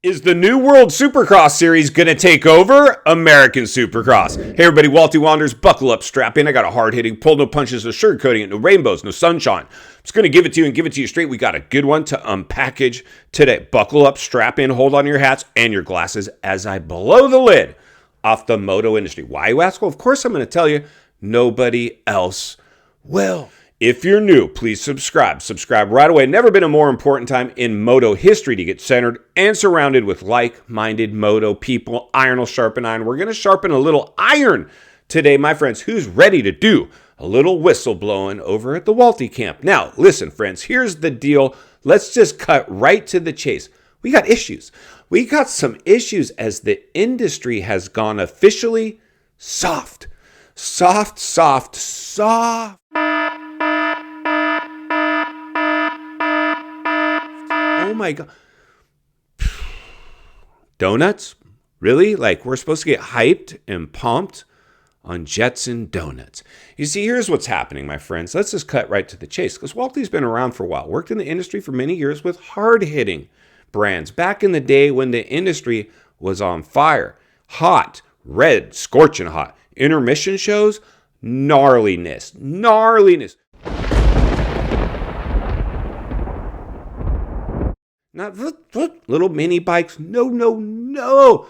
Is the new World Supercross Series going to take over American Supercross? Hey everybody, Walty Wanders, buckle up, strap in. I got a hard-hitting, pull no punches, no sugarcoating it, no rainbows, no sunshine. I'm just going to give it to you and give it to you straight. We got a good one to unpackage today. Buckle up, strap in, hold on to your hats and your glasses as I blow the lid off the moto industry. Why, you ask? Well, of course I'm going to tell you. Nobody else will. If you're new, please subscribe. Subscribe right away. Never been a more important time in moto history to get centered and surrounded with like-minded moto people. Iron will sharpen iron. We're going to sharpen a little iron today, my friends. Who's ready to do a little whistle blowing over at the Walty camp? Now, listen, friends, here's the deal. Let's just cut right to the chase. We got issues. We got some issues as the industry has gone officially soft. Soft. Oh my God. Donuts? Really? Like we're supposed to get hyped and pumped on Jetson donuts. You see, here's what's happening, my friends. Let's just cut right to the chase because Walty's been around for a while. Worked in the industry for many years with hard-hitting brands. Back in the day when the industry was on fire. Hot, red, scorching hot. Intermission shows, gnarliness. Not little mini bikes. No.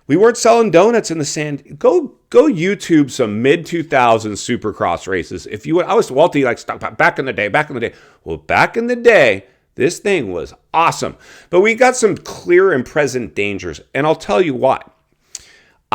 We weren't selling donuts in the sand. Go YouTube some mid-2000s Supercross races. If you would, I was Walty like back in the day. Well, back in the day, this thing was awesome. But we got some clear and present dangers, and I'll tell you why.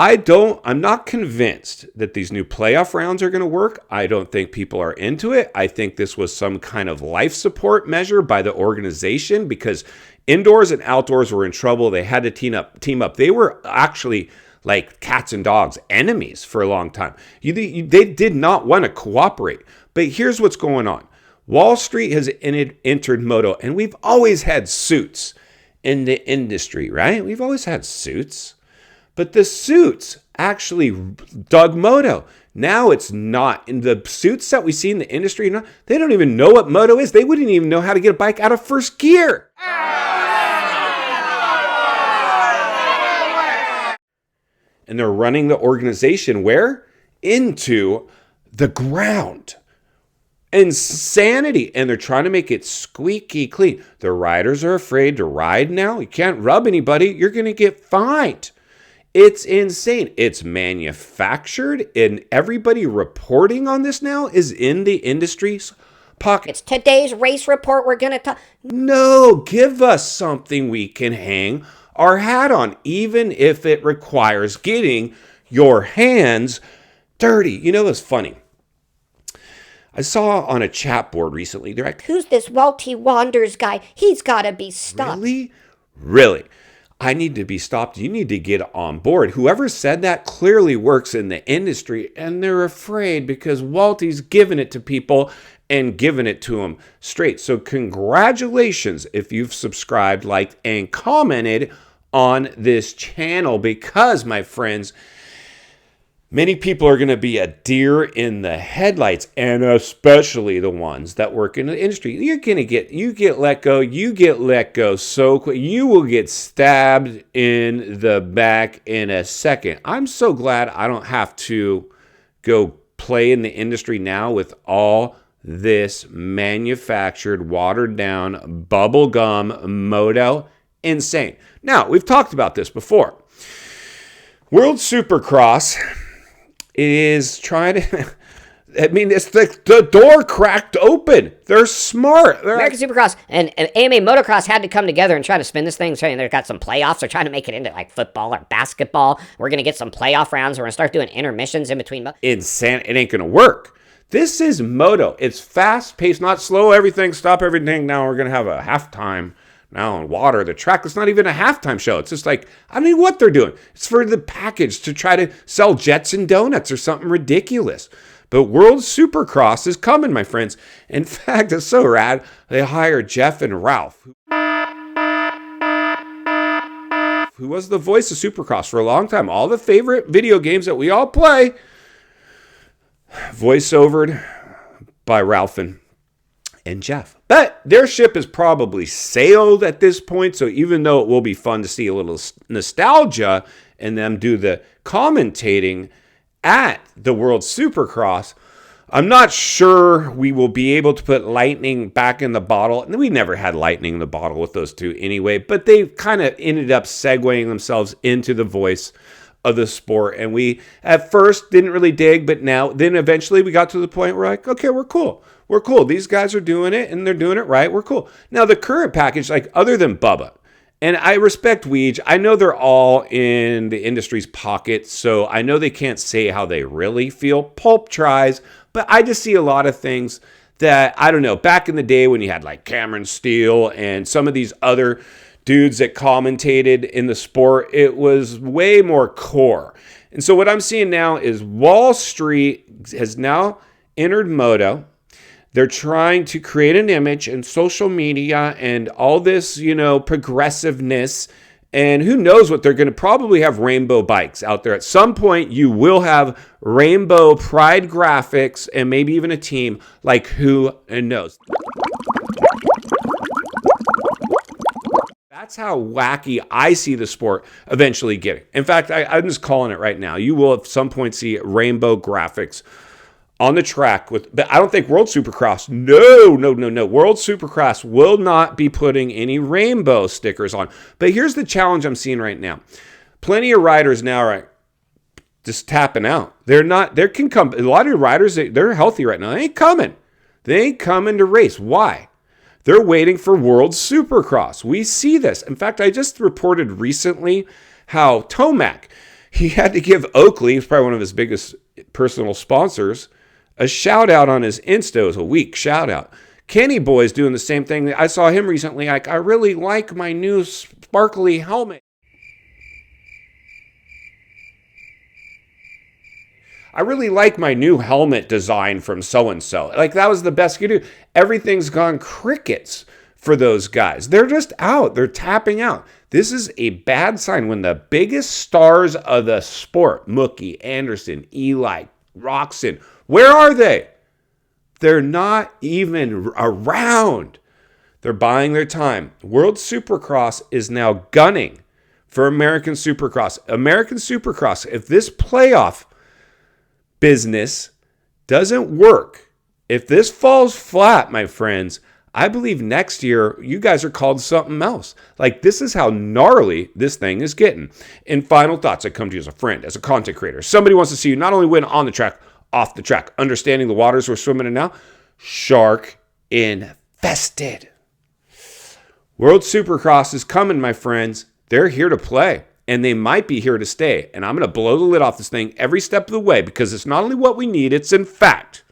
I'm not convinced that these new playoff rounds are going to work. I don't think people are into it. I think this was some kind of life support measure by the organization because indoors and outdoors were in trouble. They had to team up. They were actually like cats and dogs, enemies for a long time. They did not want to cooperate. But here's what's going on. Wall Street has entered moto, and we've always had suits in the industry, right? We've always had suits. But the suits actually dug moto. Now it's not. In the suits that we see in the industry, they don't even know what moto is. They wouldn't even know how to get a bike out of first gear. And they're running the organization where? Into the ground. Insanity. And they're trying to make it squeaky clean. The riders are afraid to ride now. You can't rub anybody. You're going to get fined. It's insane. It's manufactured, and everybody reporting on this now is in the industry's pocket. It's today's race report. We're going to talk. No, give us something we can hang our hat on, even if it requires getting your hands dirty. You know, it's funny. I saw on a chat board recently, they're like, who's this Walty Wanders guy? He's got to be stopped. Really? I need to be stopped. You need to get on board. Whoever said that clearly works in the industry, and they're afraid because Walty's giving it to people and giving it to them straight. So congratulations if you've subscribed, liked, and commented on this channel because, my friends, many people are going to be a deer in the headlights, and especially the ones that work in the industry. You get let go so quick. You will get stabbed in the back in a second. I'm so glad I don't have to go play in the industry now with all this manufactured, watered down bubblegum moto. Insane. Now, we've talked about this before. World Supercross is trying to, it's the door cracked open. They're smart. American Supercross and AMA Motocross had to come together and try to spin this thing. They've got some playoffs. They're trying to make it into like football or basketball. We're going to get some playoff rounds. We're going to start doing intermissions in between. Insane. It ain't going to work. This is moto. It's fast paced, not slow everything, stop everything. Now we're going to have a halftime. Now on water the track. It's not even a halftime show. It's just like, I don't know what they're doing. It's for the package to try to sell Jetson donuts or something ridiculous. But World Supercross is coming, my friends. In fact, it's so rad. They hired Jeff and Ralph, who was the voice of Supercross for a long time. All the favorite video games that we all play, voiceovered by Ralph and Jeff. But their ship has probably sailed at this point. So even though it will be fun to see a little nostalgia and them do the commentating at the World Supercross, I'm not sure we will be able to put lightning back in the bottle. And we never had lightning in the bottle with those two anyway, but they kind of ended up segueing themselves into the voice of the sport. And we at first didn't really dig, but then eventually we got to the point where we're like, okay, we're cool. We're cool. These guys are doing it and they're doing it right. We're cool. Now the current package, like other than Bubba, and I respect Weege. I know they're all in the industry's pocket, so I know they can't say how they really feel. Pulp tries, but I just see a lot of things that, I don't know, back in the day when you had like Cameron Steele and some of these other dudes that commentated in the sport, it was way more core. And so what I'm seeing now is Wall Street has now entered Moto. They're trying to create an image and social media and all this, progressiveness. And who knows what they're going to probably have rainbow bikes out there. At some point, you will have rainbow pride graphics and maybe even a team. Like who knows? That's how wacky I see the sport eventually getting. In fact, I'm just calling it right now. You will at some point see rainbow graphics on the track but I don't think World Supercross. No. World Supercross will not be putting any rainbow stickers on. But here's the challenge I'm seeing right now. Plenty of riders now are just tapping out. A lot of riders, they're healthy right now. They ain't coming. They ain't coming to race. Why? They're waiting for World Supercross. We see this. In fact, I just reported recently how Tomac, he had to give Oakley, who's probably one of his biggest personal sponsors, a shout out on his Insta. It was a weak shout out. Kenny Boy's doing the same thing. I saw him recently. Like, I really like my new sparkly helmet. I really like my new helmet design from so-and-so. Like, that was the best you could do. Everything's gone crickets for those guys. They're just out. They're tapping out. This is a bad sign when the biggest stars of the sport, Mookie, Anderson, Eli, Roxon, where are they? They're not even around. They're buying their time. World Supercross is now gunning for American Supercross. American Supercross, if this playoff business doesn't work, if this falls flat, my friends, I believe next year you guys are called something else. Like, this is how gnarly this thing is getting. In final thoughts, I come to you as a friend, as a content creator. Somebody wants to see you not only win on the track, off the track, understanding the waters we're swimming in now. Shark infested. World Supercross is coming, my friends. They're here to play, and they might be here to stay. And I'm going to blow the lid off this thing every step of the way, because it's not only what we need, it's in fact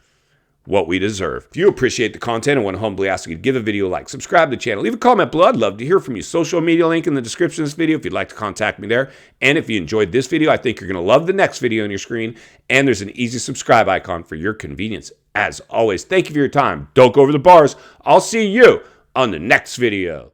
what we deserve. If you appreciate the content, I want to humbly ask you to give the video a like, subscribe to the channel, leave a comment below. I'd love to hear from you. Social media link in the description of this video if you'd like to contact me there. And if you enjoyed this video, I think you're going to love the next video on your screen. And there's an easy subscribe icon for your convenience. As always, thank you for your time. Don't go over the bars. I'll see you on the next video.